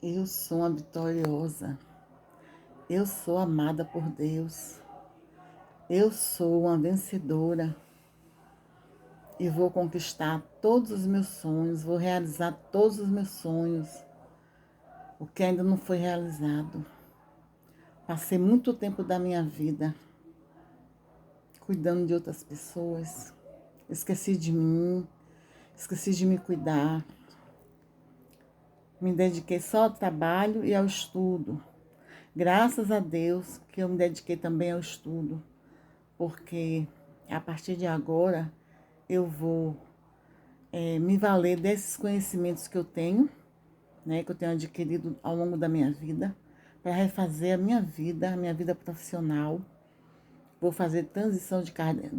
Eu sou uma vitoriosa. Eu sou amada por Deus. Eu sou uma vencedora e vou conquistar todos os meus sonhos, vou realizar todos os meus sonhos, o que ainda não foi realizado. Passei muito tempo da minha vida cuidando de outras pessoas. Esqueci de mim, esqueci de me cuidar. Me dediquei só ao trabalho e ao estudo. Graças a Deus que eu me dediquei também ao estudo, porque a partir de agora eu vou me valer desses conhecimentos que eu tenho, né, que eu tenho adquirido ao longo da minha vida, para refazer a minha vida profissional. Vou fazer transição de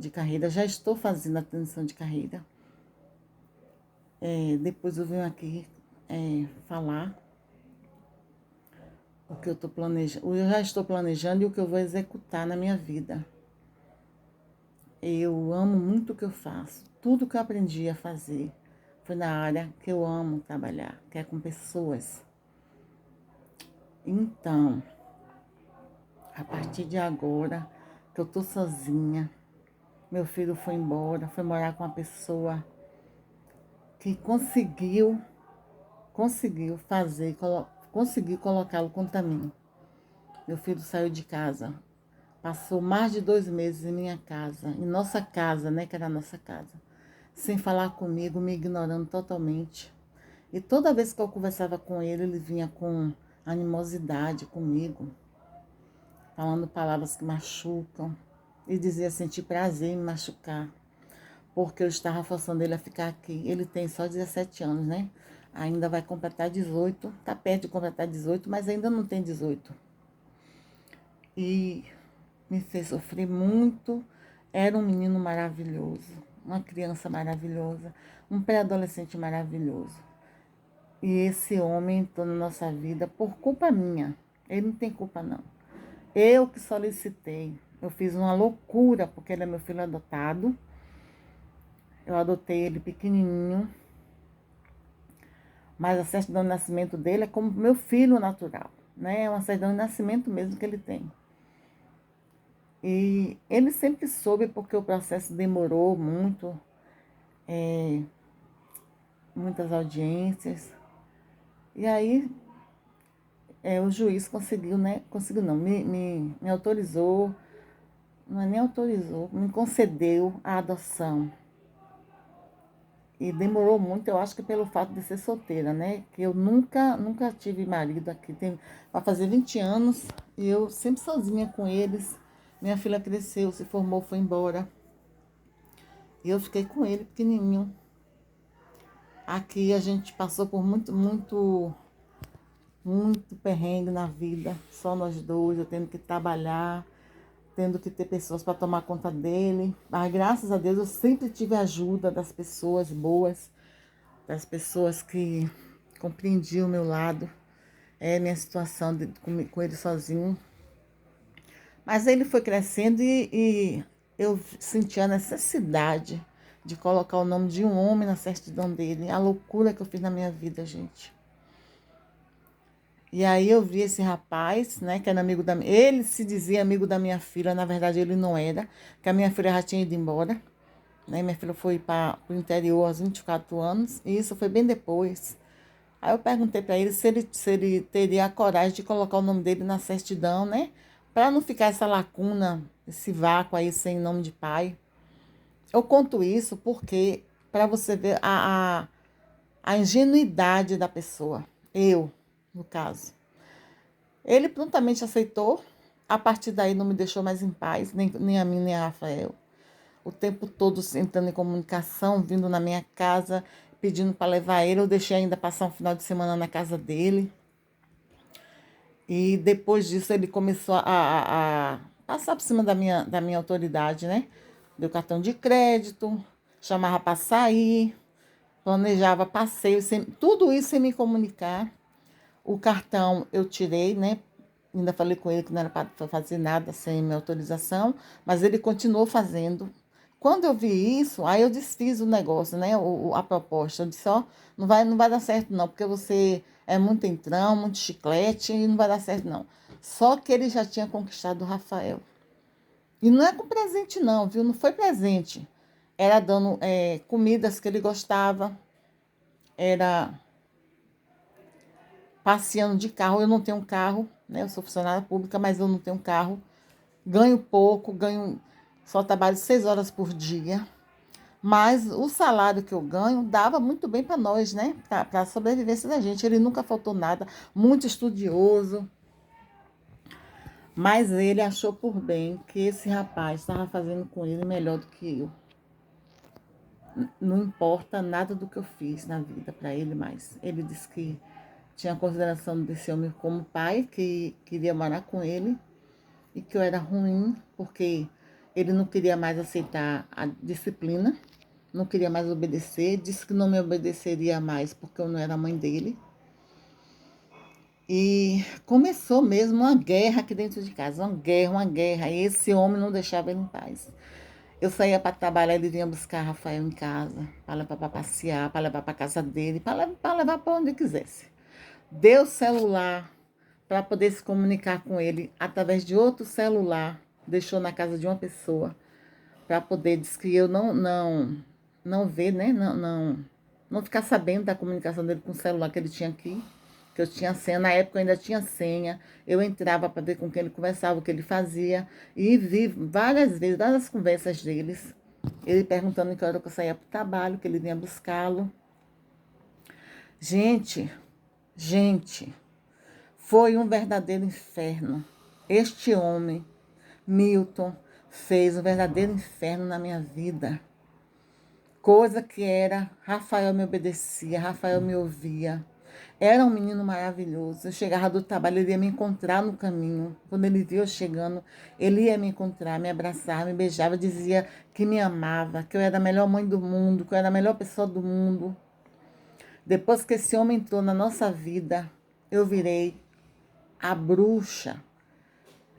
carreira, já estou fazendo a transição de carreira. Depois eu venho aqui falar o que eu estou planejando, eu já estou planejando e o que eu vou executar na minha vida. Eu amo muito o que eu faço. Tudo que eu aprendi a fazer foi na área que eu amo trabalhar, que é com pessoas. Então, a partir de agora, que eu tô sozinha, meu filho foi embora, foi morar com uma pessoa que conseguiu fazer, conseguiu colocá-lo contra mim. Meu filho saiu de casa, passou mais de 2 meses em minha casa, em nossa casa, né, que era a nossa casa, sem falar comigo, me ignorando totalmente. E toda vez que eu conversava com ele, ele vinha com animosidade comigo, falando palavras que machucam, e dizia sentir prazer em me machucar, porque eu estava forçando ele a ficar aqui. Ele tem só 17 anos, né? Ainda vai completar 18, tá perto de completar 18, mas ainda não tem 18. E me fez sofrer muito. Era um menino maravilhoso, uma criança maravilhosa, um pré-adolescente maravilhoso. E esse homem entrou na nossa vida por culpa minha. Ele não tem culpa, não. Eu que solicitei. Eu fiz uma loucura, porque ele é meu filho adotado. Eu adotei ele pequenininho. Mas a certidão de nascimento dele é como meu filho natural, né? É uma certidão de nascimento mesmo que ele tem. E ele sempre soube, porque o processo demorou muito, muitas audiências. E aí o juiz conseguiu, né? Conseguiu não, me autorizou, não é nem autorizou, me concedeu a adoção. E demorou muito, eu acho que pelo fato de ser solteira, né? Que eu nunca tive marido aqui. Vai fazer 20 anos e eu sempre sozinha com eles. Minha filha cresceu, se formou, foi embora. E eu fiquei com ele pequenininho. Aqui a gente passou por muito perrengue na vida. Só nós dois, eu tendo que trabalhar, tendo que ter pessoas para tomar conta dele. Mas graças a Deus eu sempre tive a ajuda das pessoas boas, das pessoas que compreendiam o meu lado, minha situação com ele sozinho. Mas ele foi crescendo e eu senti a necessidade de colocar o nome de um homem na certidão dele. A loucura que eu fiz na minha vida, gente. E aí eu vi esse rapaz, né, que era amigo da... Ele se dizia amigo da minha filha, na verdade ele não era, que a minha filha já tinha ido embora. Né? Minha filha foi para o interior aos 24 anos, e isso foi bem depois. Aí eu perguntei para ele se ele teria a coragem de colocar o nome dele na certidão, né? Para não ficar essa lacuna, esse vácuo aí sem nome de pai. Eu conto isso porque, para você ver a ingenuidade da pessoa. Eu, no caso. Ele prontamente aceitou. A partir daí não me deixou mais em paz, nem a mim, nem a Rafael. O tempo todo entrando em comunicação, vindo na minha casa, pedindo para levar ele. Eu deixei ainda passar um final de semana na casa dele. E depois disso ele começou a passar por cima da minha autoridade, né? Deu cartão de crédito, chamava para sair, planejava passeio, tudo isso sem me comunicar. O cartão eu tirei, né? Ainda falei com ele que não era para fazer nada sem minha autorização, mas ele continuou fazendo. Quando eu vi isso, aí eu desfiz o negócio, né? A proposta. Eu disse, ó, não vai dar certo não, porque você é muito entrão, muito chiclete, e não vai dar certo não. Só que ele já tinha conquistado o Rafael. E não é com presente não, viu? Não foi presente. Era dando comidas que ele gostava, era passeando de carro. Eu não tenho um carro, né? Eu sou funcionária pública, mas eu não tenho um carro. Ganho pouco, só trabalho 6 horas por dia. Mas o salário que eu ganho dava muito bem para nós, né? Para a sobrevivência da gente. Ele nunca faltou nada, muito estudioso. Mas ele achou por bem que esse rapaz estava fazendo com ele melhor do que eu. Não importa nada do que eu fiz na vida para ele mais. Ele disse que tinha consideração desse homem como pai, que queria morar com ele e que eu era ruim porque ele não queria mais aceitar a disciplina, não queria mais obedecer, disse que não me obedeceria mais porque eu não era mãe dele. E começou mesmo uma guerra aqui dentro de casa, uma guerra. E esse homem não deixava ele em paz. Eu saía para trabalhar, ele vinha buscar Rafael em casa, para levar para passear, para levar para casa dele, para levar para onde quisesse. Deu celular para poder se comunicar com ele através de outro celular, deixou na casa de uma pessoa para poder, diz que eu não ver, né? Não ficar sabendo da comunicação dele com o celular que ele tinha aqui, que eu tinha senha. Na época eu ainda tinha senha. Eu entrava para ver com quem ele conversava, o que ele fazia. E vi várias vezes, várias conversas deles. Ele perguntando em que hora que eu saía para o trabalho, que ele vinha buscá-lo. Gente, gente, foi um verdadeiro inferno. Este homem, Milton, fez um verdadeiro inferno na minha vida. Coisa que era, Rafael me obedecia, Rafael me ouvia. Era um menino maravilhoso. Eu chegava do trabalho, ele ia me encontrar no caminho. Quando ele via eu chegando, ele ia me encontrar, me abraçar, me beijava, dizia que me amava, que eu era a melhor mãe do mundo, que eu era a melhor pessoa do mundo. Depois que esse homem entrou na nossa vida, eu virei a bruxa.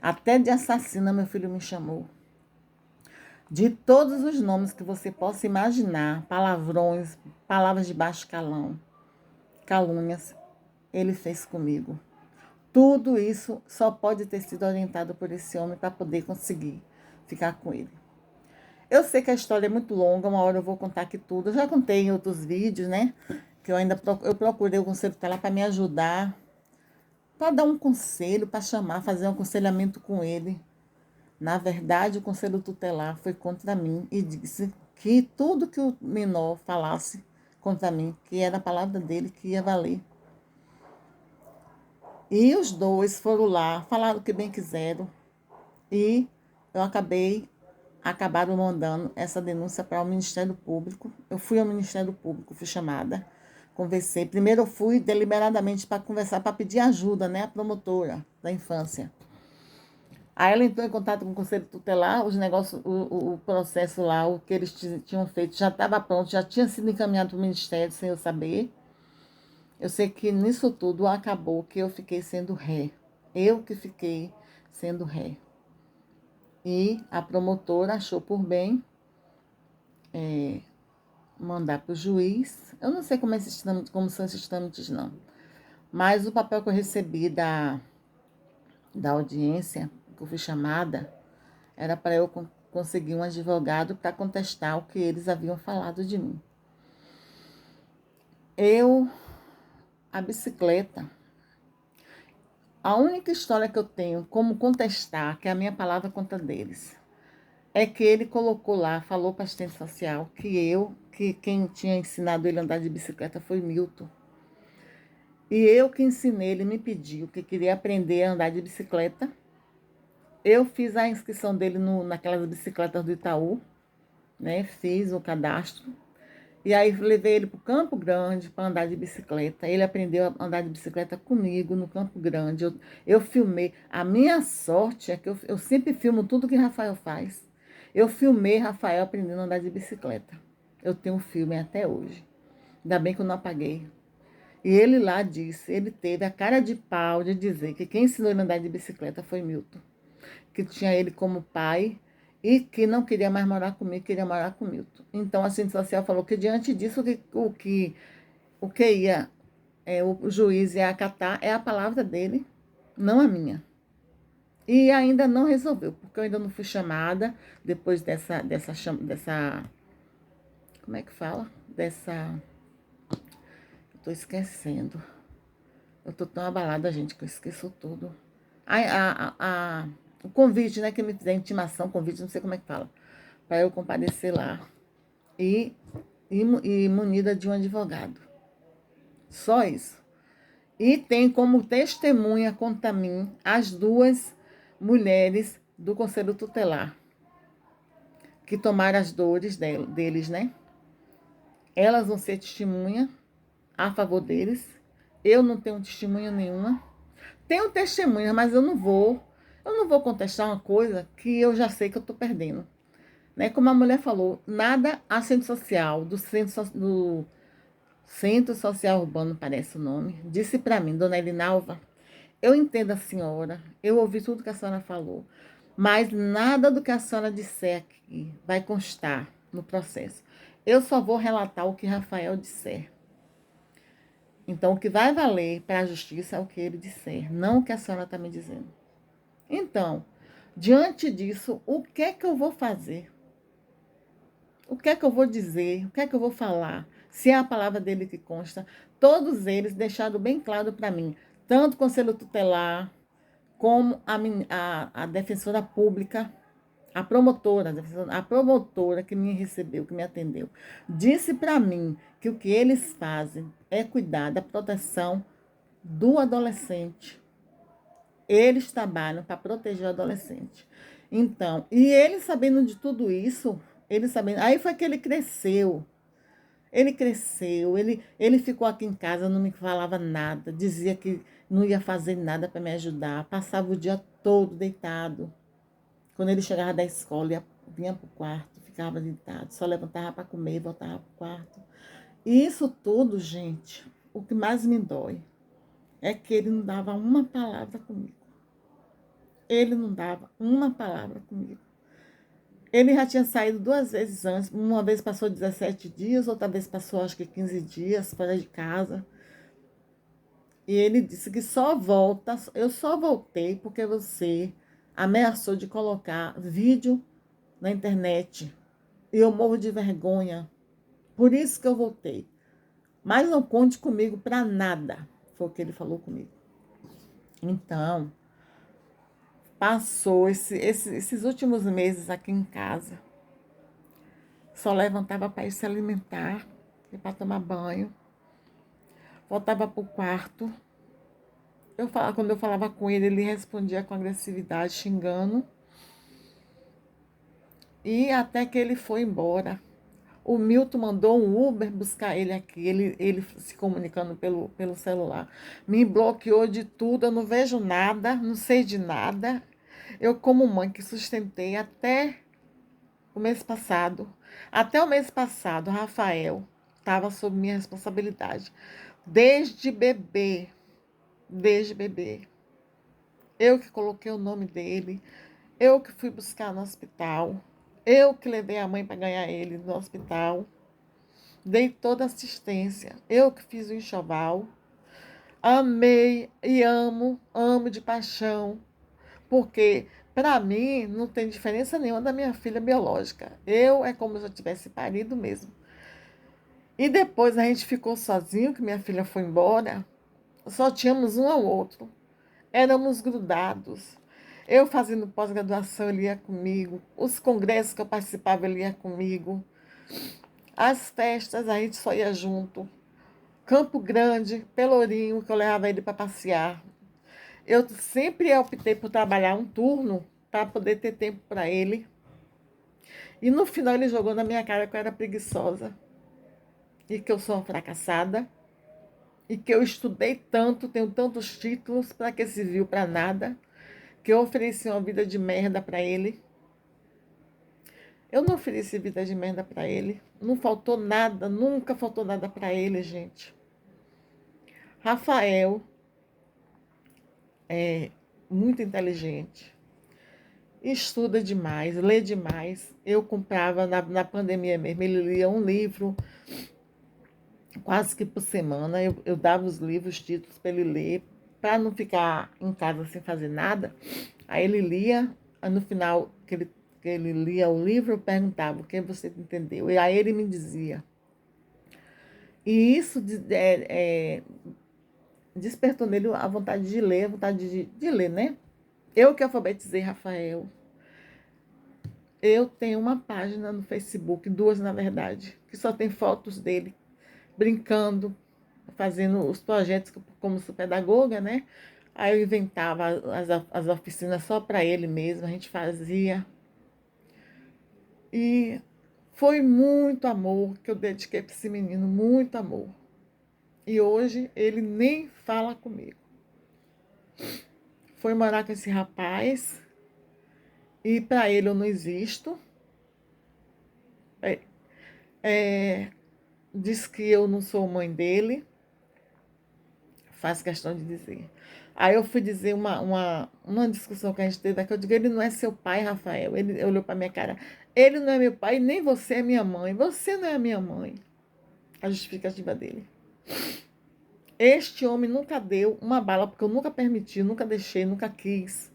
Até de assassina meu filho me chamou. De todos os nomes que você possa imaginar, palavrões, palavras de baixo calão, calúnias, ele fez comigo. Tudo isso só pode ter sido orientado por esse homem para poder conseguir ficar com ele. Eu sei que a história é muito longa, uma hora eu vou contar aqui tudo. Eu já contei em outros vídeos, né? Que eu procurei o conselho tutelar para me ajudar, para dar um conselho, para chamar, fazer um aconselhamento com ele. Na verdade, o conselho tutelar foi contra mim e disse que tudo que o menor falasse contra mim, que era a palavra dele que ia valer. E os dois foram lá, falaram o que bem quiseram, e eu acabaram mandando essa denúncia para o Ministério Público. Eu fui ao Ministério Público, fui chamada, conversei. Primeiro eu fui deliberadamente para conversar, para pedir ajuda, né, à promotora da infância. Aí ela entrou em contato com o Conselho Tutelar, os negócios, o processo lá, o que eles tinham feito já estava pronto, já tinha sido encaminhado para o Ministério sem eu saber. Eu sei que nisso tudo acabou que eu fiquei sendo ré. Eu que fiquei sendo ré. E a promotora achou por bem mandar para o juiz. Eu não sei como são esses trâmites, não. Mas o papel que eu recebi da audiência, que eu fui chamada, era para eu conseguir um advogado para contestar o que eles haviam falado de mim. A bicicleta, a única história que eu tenho como contestar, que é a minha palavra contra deles, é que ele colocou lá, falou para a assistente social, que quem tinha ensinado ele a andar de bicicleta foi Milton. E eu que ensinei, ele me pediu que queria aprender a andar de bicicleta. Eu fiz a inscrição dele naquelas bicicletas do Itaú, né? Fiz o cadastro. E aí levei ele para o Campo Grande para andar de bicicleta. Ele aprendeu a andar de bicicleta comigo no Campo Grande. Eu filmei. A minha sorte é que eu sempre filmo tudo que Rafael faz. Eu filmei Rafael aprendendo a andar de bicicleta. Eu tenho um filme até hoje. Ainda bem que eu não apaguei. E ele lá disse, ele teve a cara de pau de dizer que quem ensinou ele a andar de bicicleta foi Milton. Que tinha ele como pai e que não queria mais morar comigo, queria morar com o Milton. Então, a assistente social falou que, diante disso, o que ia, o juiz ia acatar é a palavra dele, não a minha. E ainda não resolveu, porque eu ainda não fui chamada depois dessa, como é que fala? Estou esquecendo. Eu tô tão abalada, gente, que eu esqueço tudo. O convite, né, que me fizeram, intimação, convite, não sei como é que fala, para eu comparecer lá e, e munida de um advogado. Só isso. E tem como testemunha contra mim as duas mulheres do Conselho Tutelar, que tomaram as dores deles, né? Elas vão ser testemunha a favor deles. Eu não tenho testemunha nenhuma. Tenho testemunha, mas eu não vou contestar uma coisa que eu já sei que eu estou perdendo. Né? Como a mulher falou, nada assistente social do Centro Social Urbano, parece o nome, disse para mim, dona Elinalva, eu entendo a senhora, eu ouvi tudo que a senhora falou, mas nada do que a senhora disser aqui vai constar no processo. Eu só vou relatar o que Rafael disser. Então, o que vai valer para a justiça é o que ele disser, não o que a senhora está me dizendo. Então, diante disso, o que é que eu vou fazer? O que é que eu vou dizer? O que é que eu vou falar? Se é a palavra dele que consta, todos eles deixaram bem claro para mim, tanto o Conselho Tutelar, como a defensora pública, a promotora que me recebeu, que me atendeu, disse para mim que o que eles fazem é cuidar da proteção do adolescente. Eles trabalham para proteger o adolescente. Então, e ele sabendo de tudo isso, aí foi que ele cresceu. Ele ficou aqui em casa, não me falava nada, dizia que não ia fazer nada para me ajudar, passava o dia todo deitado. Quando ele chegava da escola, vinha para o quarto, ficava deitado, só levantava para comer e voltava para o quarto. E isso tudo, gente, o que mais me dói é que ele não dava uma palavra comigo. Ele não dava uma palavra comigo. Ele já tinha saído 2 vezes antes. Uma vez passou 17 dias, outra vez passou acho que 15 dias fora de casa. E ele disse que só volta, eu só voltei porque você ameaçou de colocar vídeo na internet. E eu morro de vergonha. Por isso que eu voltei. Mas não conte comigo para nada. Foi o que ele falou comigo. Então, passou esses últimos meses aqui em casa. Só levantava para ir se alimentar e para tomar banho. Voltava para o quarto. Quando eu falava com ele, ele respondia com agressividade, xingando. E até que ele foi embora. O Milton mandou um Uber buscar ele aqui, ele se comunicando pelo celular. Me bloqueou de tudo, eu não vejo nada, não sei de nada. Eu, como mãe que sustentei até o mês passado, Rafael estava sob minha responsabilidade. Desde bebê. Eu que coloquei o nome dele, eu que fui buscar no hospital, eu que levei a mãe para ganhar ele no hospital, dei toda a assistência, eu que fiz o enxoval, amei e amo de paixão, porque para mim não tem diferença nenhuma da minha filha biológica. Eu é como se eu tivesse parido mesmo. E depois a gente ficou sozinho, que minha filha foi embora, só tínhamos um ao outro. Éramos grudados. Eu fazendo pós-graduação, ele ia comigo. Os congressos que eu participava, ele ia comigo. As festas, a gente só ia junto. Campo Grande, Pelourinho, que eu levava ele para passear. Eu sempre optei por trabalhar um turno para poder ter tempo para ele. E no final ele jogou na minha cara que eu era preguiçosa. E que eu sou uma fracassada. E que eu estudei tanto, tenho tantos títulos, para que serviu para nada. Que eu ofereci uma vida de merda para ele. Eu não ofereci vida de merda para ele. Não faltou nada, nunca faltou nada para ele, gente. Rafael é muito inteligente. estuda demais, lê demais. Eu comprava na pandemia mesmo, ele lia um livro quase que por semana. Eu dava os livros, os títulos para ele ler, para não ficar em casa sem fazer nada. Aí ele lia, aí no final que ele lia o livro, eu perguntava o que você entendeu. E aí ele me dizia. E isso despertou nele a vontade de ler, a vontade de ler, né? Eu que alfabetizei Rafael. Eu tenho uma página no Facebook, duas na verdade, que só tem fotos dele brincando, fazendo os projetos como sou pedagoga, né? Aí eu inventava as oficinas só para ele mesmo, a gente fazia. E foi muito amor que eu dediquei para esse menino, muito amor. E hoje ele nem fala comigo. Foi morar com esse rapaz e para ele eu não existo. É, é, diz que eu não sou mãe dele, faz questão de dizer. Aí eu fui dizer uma discussão que a gente teve aqui, eu digo, ele não é seu pai, Rafael. Ele olhou para minha cara, ele não é meu pai, nem você é minha mãe. Você não é minha mãe. A justificativa dele. Este homem nunca deu uma bala, porque eu nunca permiti, nunca deixei, nunca quis.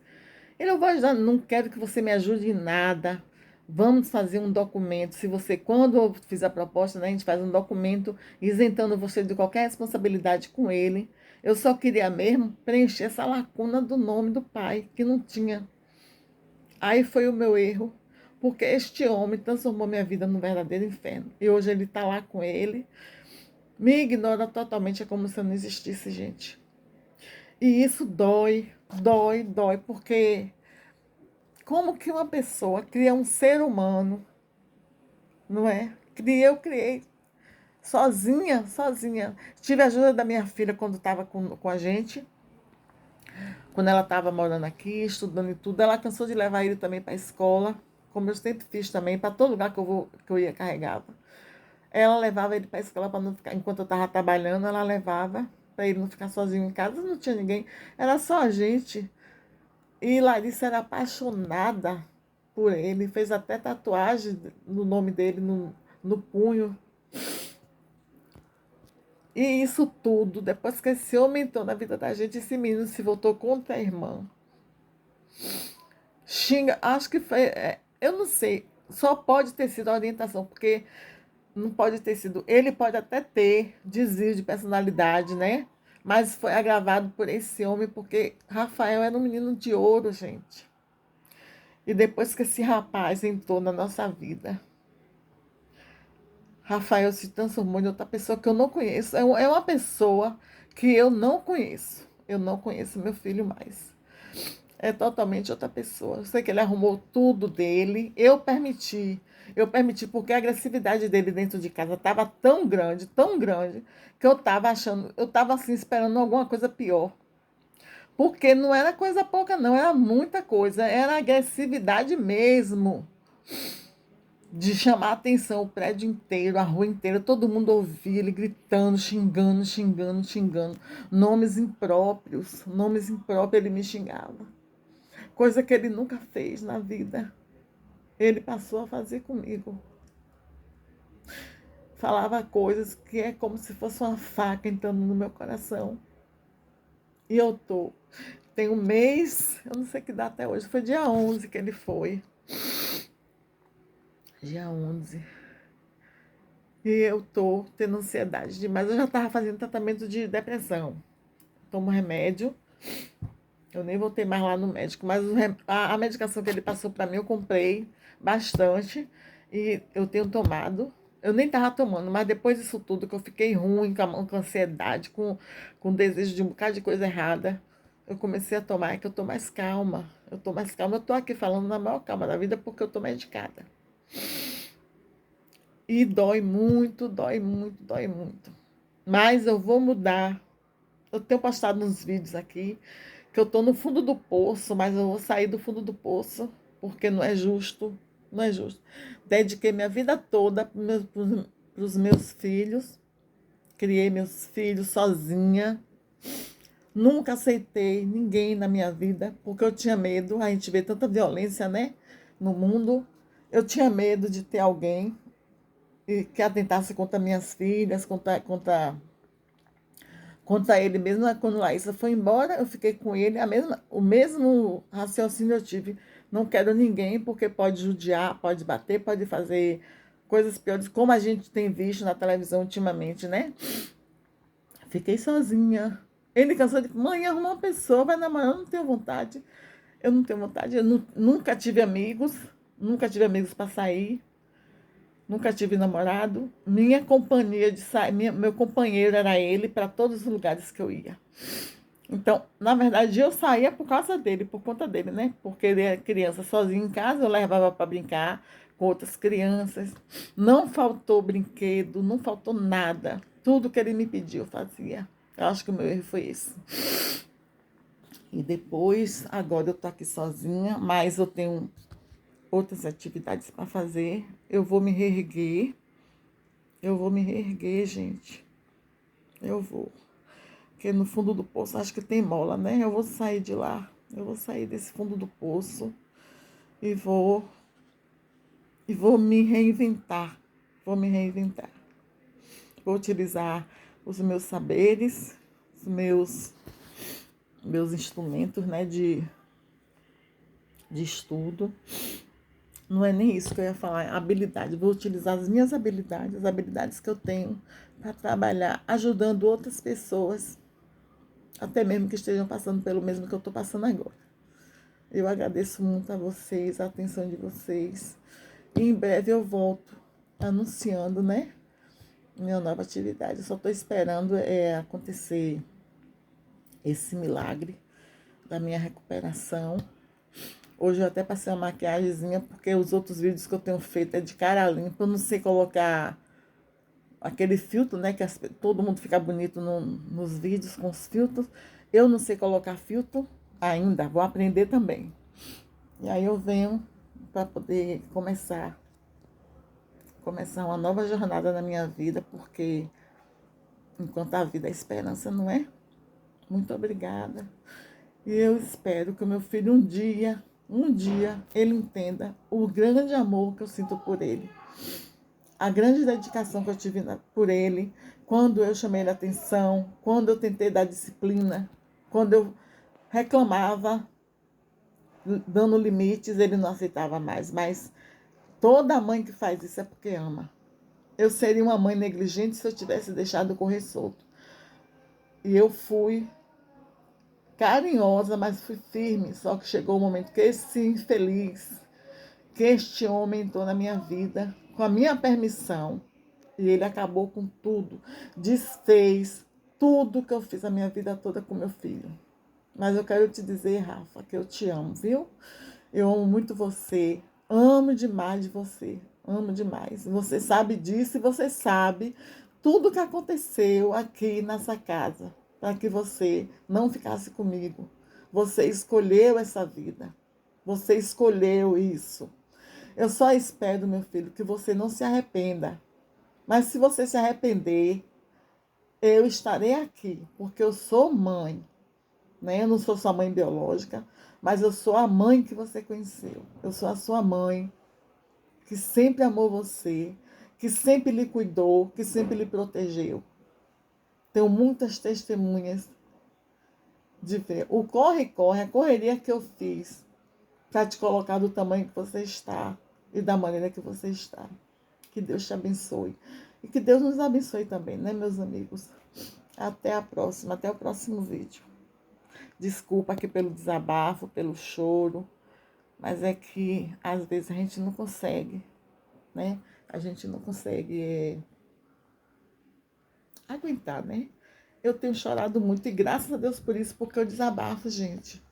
Ele, eu vou ajudar, não quero que você me ajude em nada. Vamos fazer um documento. Se você, quando eu fiz a proposta, né, a gente faz um documento isentando você de qualquer responsabilidade com ele. Eu só queria mesmo preencher essa lacuna do nome do pai, que não tinha. Aí foi o meu erro, porque este homem transformou minha vida num verdadeiro inferno. E hoje ele está lá com ele. Me ignora totalmente, é como se eu não existisse, gente. E isso dói, dói, dói, porque como que uma pessoa cria um ser humano, não é? Eu criei sozinha, sozinha. Tive a ajuda da minha filha quando estava com a gente, quando ela estava morando aqui, estudando e tudo. Ela cansou de levar ele também para a escola, como eu sempre fiz também, para todo lugar que eu ia carregava. Ela levava ele para a escola para não ficar, enquanto eu estava trabalhando, ela levava para ele não ficar sozinho em casa, não tinha ninguém, era só a gente. E Larissa era apaixonada por ele, fez até tatuagem no nome dele no punho. E isso tudo, depois que esse homem entrou na vida da gente, esse menino se voltou contra a irmã. Xinga, acho que foi, eu não sei, só pode ter sido a orientação, porque não pode ter sido. Ele pode até ter desvio de personalidade, né? Mas foi agravado por esse homem, porque Rafael era um menino de ouro, gente. E depois que esse rapaz entrou na nossa vida, Rafael se transformou em outra pessoa que eu não conheço. É uma pessoa que eu não conheço. Eu não conheço meu filho mais. É totalmente outra pessoa. Eu sei que ele arrumou tudo dele. Eu permiti porque a agressividade dele dentro de casa estava tão grande, que eu estava achando, eu estava assim esperando alguma coisa pior. Porque não era coisa pouca, não, era muita coisa, era agressividade mesmo. De chamar a atenção, o prédio inteiro, a rua inteira, todo mundo ouvia ele gritando, xingando, xingando, xingando. Nomes impróprios ele me xingava. Coisa que ele nunca fez na vida. Ele passou a fazer comigo. Falava coisas que é como se fosse uma faca entrando no meu coração. E eu tô. Tem um mês, eu não sei que dá até hoje, foi dia 11 que ele foi. Dia 11. E eu tô tendo ansiedade demais. Eu já estava fazendo tratamento de depressão. Tomo remédio. Eu nem voltei mais lá no médico, mas a medicação que ele passou para mim eu comprei bastante e eu tenho tomado. Eu nem estava tomando, mas depois disso tudo que eu fiquei ruim, com ansiedade, com desejo de um bocado de coisa errada, eu comecei a tomar, é que eu tô mais calma. Eu tô mais calma. Eu tô aqui falando na maior calma da vida porque eu tô medicada. E dói muito, dói muito, dói muito. Mas eu vou mudar. Eu tenho postado uns vídeos aqui que eu tô no fundo do poço, mas eu vou sair do fundo do poço, porque não é justo, não é justo. Dediquei minha vida toda para os meus filhos, criei meus filhos sozinha, Nunca aceitei ninguém na minha vida, porque eu tinha medo. A gente vê tanta violência, né, no mundo. Eu tinha medo de ter alguém que atentasse contra minhas filhas, contra ele mesmo. Quando Laísa foi embora, eu fiquei com ele. O mesmo raciocínio eu tive. Não quero ninguém, porque pode judiar, pode bater, pode fazer coisas piores, como a gente tem visto na televisão ultimamente, né? Fiquei sozinha. Ele cansou de mãe, arruma uma pessoa, vai namorar, eu não tenho vontade. Eu não tenho vontade, nunca tive amigos para sair, nunca tive namorado. Minha companhia de sair, meu companheiro era ele para todos os lugares que eu ia. Então, na verdade, eu saía por causa dele, por conta dele, né? Porque ele era criança sozinho em casa, eu levava para brincar com outras crianças. Não faltou brinquedo, não faltou nada. Tudo que ele me pediu, eu fazia. Eu acho que o meu erro foi esse. E depois, agora eu tô aqui sozinha, mas eu tenho outras atividades para fazer. Eu vou me reerguer. Eu vou me reerguer, gente. Eu vou. Porque no fundo do poço acho que tem mola, né? Eu vou sair de lá. Eu vou sair desse fundo do poço e vou me reinventar. Vou me reinventar. Vou utilizar os meus saberes, os meus instrumentos, né, de estudo. Não é nem isso que eu ia falar, é habilidade. Vou utilizar as minhas habilidades, as habilidades que eu tenho para trabalhar ajudando outras pessoas, até mesmo que estejam passando pelo mesmo que eu estou passando agora. Eu agradeço muito a vocês, a atenção de vocês. E em breve eu volto anunciando, né, minha nova atividade. Eu só estou esperando acontecer esse milagre da minha recuperação. Hoje eu até passei uma maquiagemzinha, porque os outros vídeos que eu tenho feito é de cara limpa. Eu não sei colocar aquele filtro, né? Que todo mundo fica bonito nos vídeos com os filtros. Eu não sei colocar filtro ainda, vou aprender também. E aí eu venho para poder começar uma nova jornada na minha vida, porque enquanto a vida é esperança, não é? Muito obrigada. E eu espero que o meu filho um dia, ele entenda o grande amor que eu sinto por ele. A grande dedicação que eu tive por ele, quando eu chamei ele a atenção, quando eu tentei dar disciplina, quando eu reclamava, dando limites, ele não aceitava mais. Mas toda mãe que faz isso é porque ama. Eu seria uma mãe negligente se eu tivesse deixado correr solto. E eu fui carinhosa, mas fui firme. Só que chegou o momento que esse infeliz, que este homem entrou na minha vida, com a minha permissão, e ele acabou com tudo, desfez tudo que eu fiz a minha vida toda com meu filho. Mas eu quero te dizer, Rafa, que eu te amo, viu? Eu amo muito você, amo demais você, amo demais. Você sabe disso e você sabe tudo que aconteceu aqui nessa casa, para que você não ficasse comigo. Você escolheu essa vida, você escolheu isso. Eu só espero, meu filho, que você não se arrependa. Mas se você se arrepender, eu estarei aqui, porque eu sou mãe, né? Eu não sou sua mãe biológica, mas eu sou a mãe que você conheceu. Eu sou a sua mãe, que sempre amou você, que sempre lhe cuidou, que sempre lhe protegeu. Tenho muitas testemunhas de ver o corre-corre, a correria que eu fiz para te colocar do tamanho que você está e da maneira que você está. Que Deus te abençoe. E que Deus nos abençoe também, né, meus amigos? Até a próxima, até o próximo vídeo. Desculpa aqui pelo desabafo, pelo choro, mas é que às vezes a gente não consegue, né? A gente não consegue aguentar, né? Eu tenho chorado muito e graças a Deus por isso, porque eu desabafo, gente.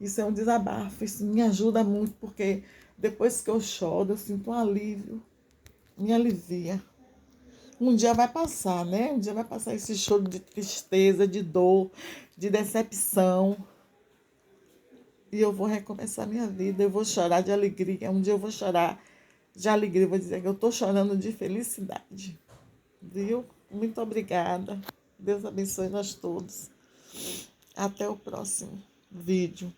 Isso é um desabafo, isso me ajuda muito, porque depois que eu choro, eu sinto um alívio, me alivia. Um dia vai passar, né? Um dia vai passar esse choro de tristeza, de dor, de decepção. E eu vou recomeçar minha vida, eu vou chorar de alegria. Um dia eu vou chorar de alegria, vou dizer que eu estou chorando de felicidade. Viu? Muito obrigada. Deus abençoe nós todos. Até o próximo vídeo.